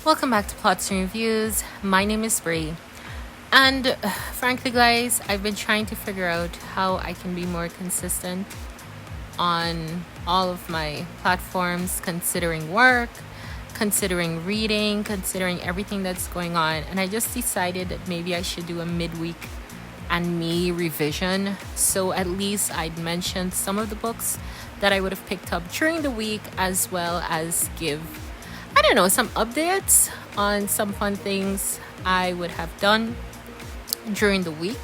Welcome back to Plots and Reviews. My name is Bree. And frankly, guys, I've been trying to figure out how I can be more consistent on all of my platforms, considering work, considering reading, considering everything that's going on. And I just decided that maybe I should do a midweek and me revision. So at least I'd mention some of the books that I would have picked up during the week, as well as give some updates on some fun things I would have done during the week,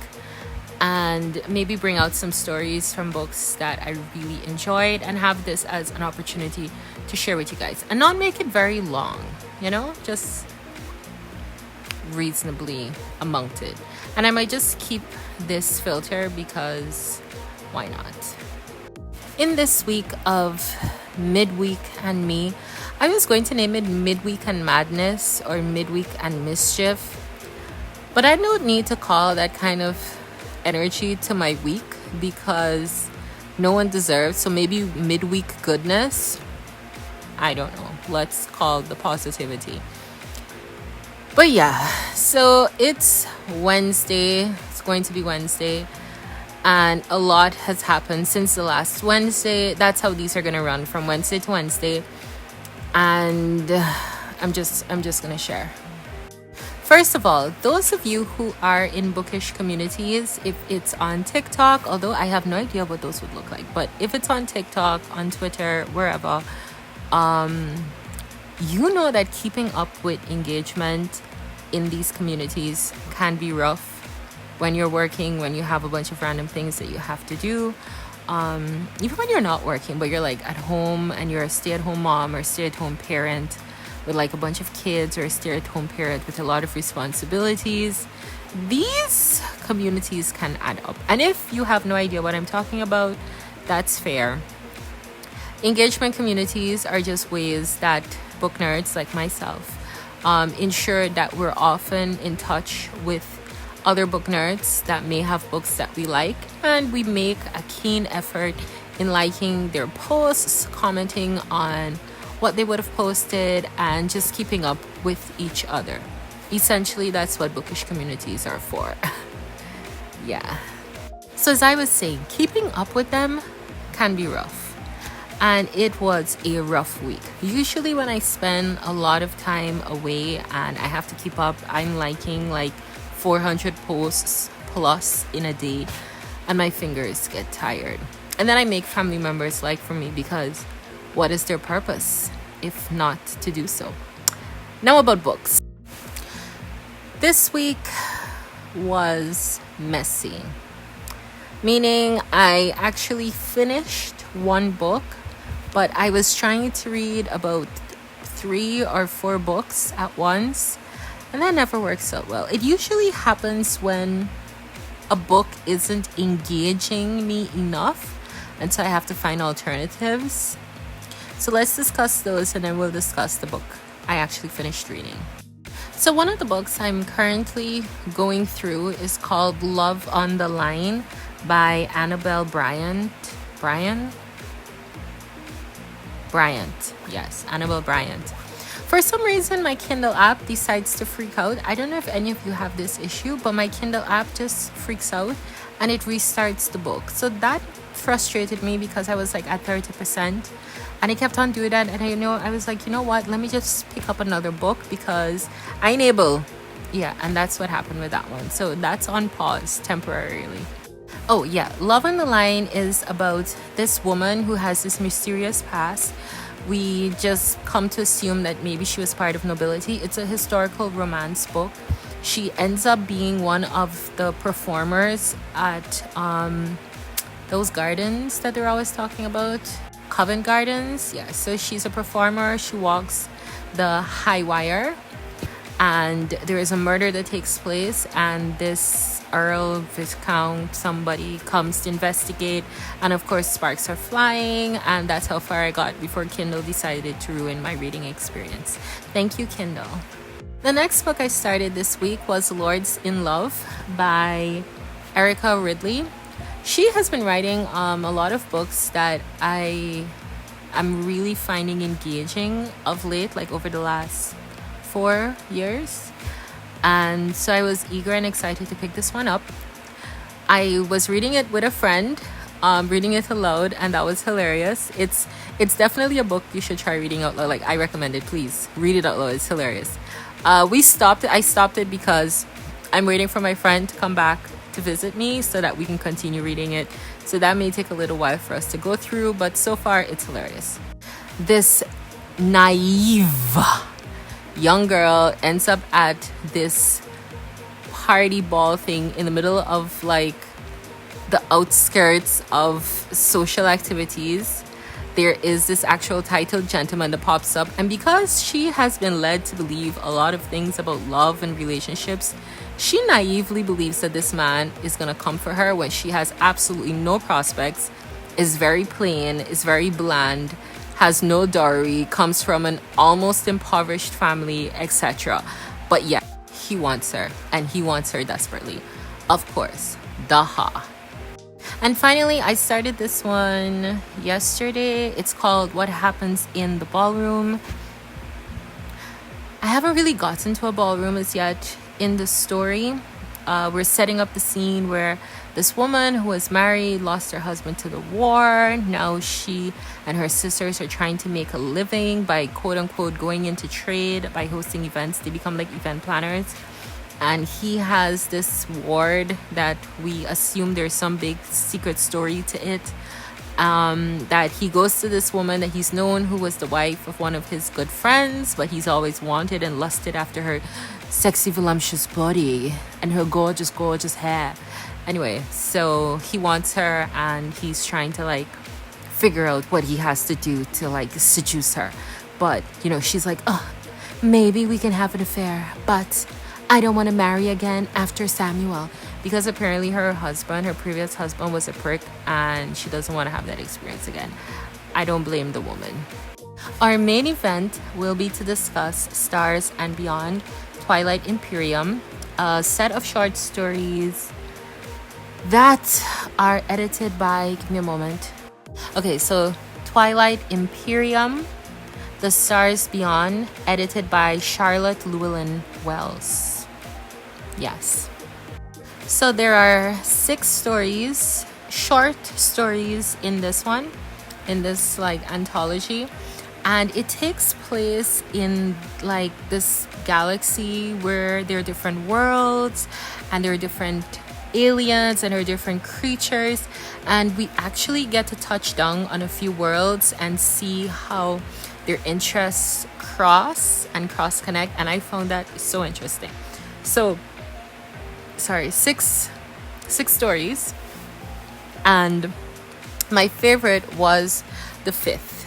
and maybe bring out some stories from books that I really enjoyed, and have this as an opportunity to share with you guys and not make it very long, just reasonably amounted. And I might just keep this filter because why not? In this week of Midweek and Me, I was going to name it Midweek and Madness or Midweek and Mischief, but I don't need to call that kind of energy to my week because no one deserves. So maybe Midweek Goodness. I don't know. Let's call the positivity. But yeah, so it's Wednesday. It's going to be Wednesday. And a lot has happened since the last Wednesday. That's how these are going to run, from Wednesday to Wednesday. And I'm just gonna share. First of all, those of you who are in Bookish Communities, if it's on TikTok, although I have no idea what those would look like, but if it's on TikTok, on Twitter, wherever, you know that keeping up with engagement in these communities can be rough when you're working, when you have a bunch of random things that you have to do. Even when you're not working, but you're like at home and you're a stay-at-home mom or stay-at-home parent with like a bunch of kids, or a stay-at-home parent with a lot of responsibilities, these communities can add up. And if you have no idea what I'm talking about, that's fair. Engagement communities are just ways that book nerds like myself ensure that we're often in touch with other book nerds that may have books that we like, and we make a keen effort in liking their posts, commenting on what they would have posted, and just keeping up with each other. Essentially, that's what Bookish Communities are for. Yeah. So as I was saying, keeping up with them can be rough. And it was a rough week. Usually when I spend a lot of time away and I have to keep up, I'm liking like 400 posts plus in a day, and my fingers get tired. And then I make family members like for me, because what is their purpose if not to do so? Now about books. This week was messy, meaning I actually finished one book, but I was trying to read about 3 or 4 books at once. And that never works out well. It usually happens when a book isn't engaging me enough, and so I have to find alternatives. So let's discuss those, and then we'll discuss the book I actually finished reading. So one of the books I'm currently going through is called Love on the Line by 𝗪𝗫𝗁𝗫. Bryant. Yes, 𝗪𝗫𝗁𝗫. For some reason, my Kindle app decides to freak out. I don't know if any of you have this issue, but my Kindle app just freaks out and it restarts the book. So that frustrated me because I was like at 30% and it kept on doing that. And I was like, you know what? Let me just pick up another book because I'm able. Yeah, and that's what happened with that one. So that's on pause temporarily. Oh yeah, Love on the Line is about this woman who has this mysterious past. We just come to assume that maybe she was part of nobility. It's a historical romance book. She ends up being one of the performers at those gardens that they're always talking about. Covent Gardens. Yeah, so she's a performer. She walks the high wire. And there is a murder that takes place, and this Earl, Viscount, somebody comes to investigate, and of course sparks are flying, and that's how far I got before Kindle decided to ruin my reading experience. Thank you, Kindle. The next book I started this week was Lords in Love by Erica Ridley. She has been writing a lot of books that I'm really finding engaging of late, like over the last 4 years. And so I was eager and excited to pick this one up. I was reading it with a friend, reading it aloud, and that was hilarious. It's definitely a book you should try reading out loud. Like, I recommend it. Please read it out loud. It's hilarious. I stopped it because I'm waiting for my friend to come back to visit me so that we can continue reading it. So that may take a little while for us to go through, but so far it's hilarious. This naive young girl ends up at this party ball thing in the middle of like the outskirts of social activities. There is this actual titled gentleman that pops up, and because she has been led to believe a lot of things about love and relationships, she naively believes that this man is gonna come for her when she has absolutely no prospects, is very plain, is very bland, has no dowry, comes from an almost impoverished family, etc. But yeah, he wants her, and he wants her desperately. Of course, daha. And finally, I started this one yesterday. It's called What Happens in the Ballroom. I haven't really gotten to a ballroom as yet in the story. We're setting up the scene where this woman who was married lost her husband to the war. Now she and her sisters are trying to make a living by quote unquote going into trade by hosting events. They become like event planners. And he has this ward that we assume there's some big secret story to it. That he goes to this woman that he's known who was the wife of one of his good friends, but he's always wanted and lusted after her sexy voluptuous body and her gorgeous hair. Anyway, so he wants her, and he's trying to like figure out what he has to do to like seduce her. But you know, she's like, oh, maybe we can have an affair, but I don't want to marry again after Samuel, because apparently her previous husband was a prick, and she doesn't want to have that experience again. I don't blame the woman. Our main event will be to discuss Stars and Beyond, Twilight Imperium, a set of short stories that are edited by, give me a moment. Okay, so Twilight Imperium, The Stars Beyond, edited by Charlotte Llewelyn Wells. Yes. So there are 6 stories, short stories in this one, in this like anthology. And it takes place in like this galaxy where there are different worlds and there are different aliens and there are different creatures. And we actually get to touch down on a few worlds and see how their interests cross connect. And I found that so interesting. So, sorry, six stories. And my favorite was the 5th.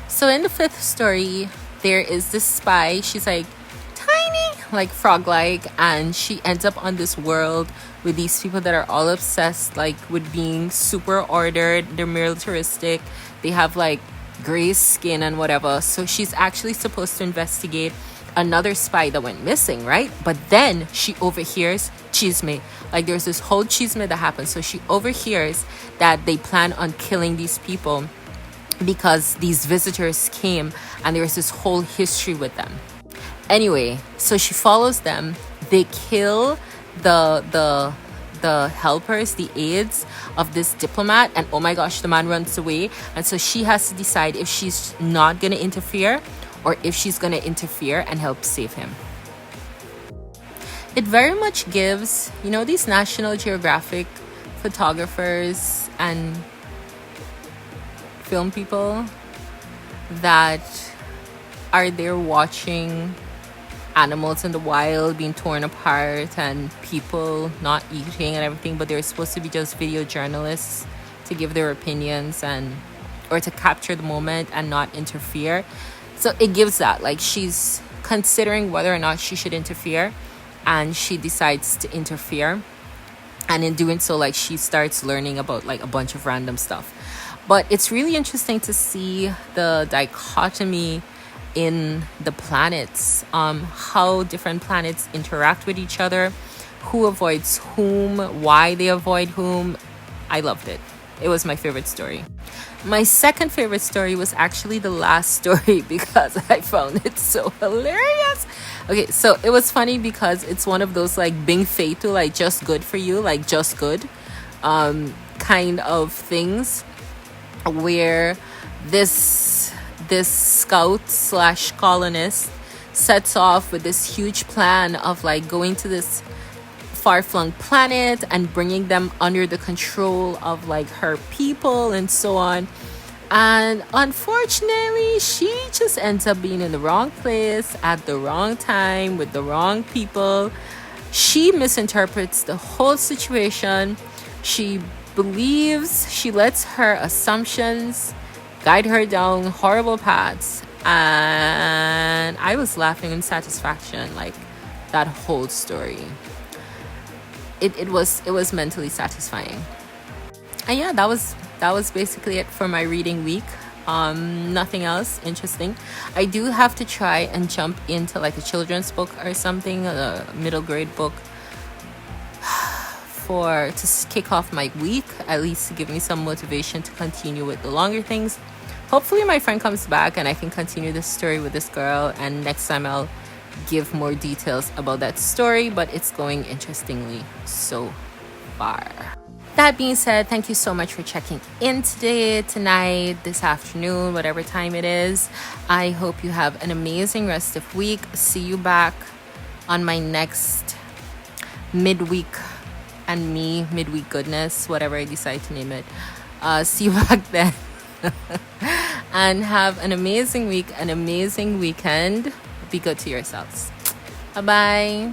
So in the 5th story, there is this spy. She's like tiny, like frog-like, and she ends up on this world with these people that are all obsessed like with being super ordered. They're militaristic. They have like gray skin and whatever. So she's actually supposed to investigate another spy that went missing, right? But then she overhears 𝗧𝗵𝗶𝗀. Like there's this whole 𝗧𝗵𝗶𝗀 that happens. So she overhears that they plan on killing these people because these visitors came and there was this whole history with them. Anyway, so she follows them. They kill the helpers, the aides of this diplomat, and oh my gosh, the man runs away. And so she has to decide if she's not going to interfere or if she's going to interfere and help save him. It very much gives, you know, these National Geographic photographers and film people that are there watching animals in the wild being torn apart and people not eating and everything, but they're supposed to be just video journalists to give their opinions and or to capture the moment and not interfere. So it gives that, like, she's considering whether or not she should interfere, and she decides to interfere, and in doing so, like, she starts learning about like a bunch of random stuff. But it's really interesting to see the dichotomy in the planets, how different planets interact with each other, who avoids whom, why they avoid whom. I loved it. it was my favorite story. My second favorite story was actually the last story because I found it so hilarious. Okay, so it was funny because it's one of those like being faithful, like just good for you, like just good kind of things, where this scout slash colonist sets off with this huge plan of like going to this far-flung planet and bringing them under the control of like her people and so on. And unfortunately, she just ends up being in the wrong place at the wrong time with the wrong people. She misinterprets the whole situation. She lets her assumptions guide her down horrible paths. And I was laughing in satisfaction, like that whole story. It was mentally satisfying. And yeah, that was basically it for my reading week. Nothing else interesting. I do have to try and jump into like a children's book or something, a middle grade book, to kick off my week, at least to give me some motivation to continue with the longer things. Hopefully my friend comes back and I can continue this story with this girl, and next time I'll give more details about that story, but it's going interestingly so far. That being said, thank you so much for checking in today, tonight, this afternoon, whatever time it is. I hope you have an amazing rest of week. See you back on my next midweek and me, midweek goodness, whatever I decide to name it. See you back then. And have an amazing week, an amazing weekend. Be good to yourselves. Bye-bye.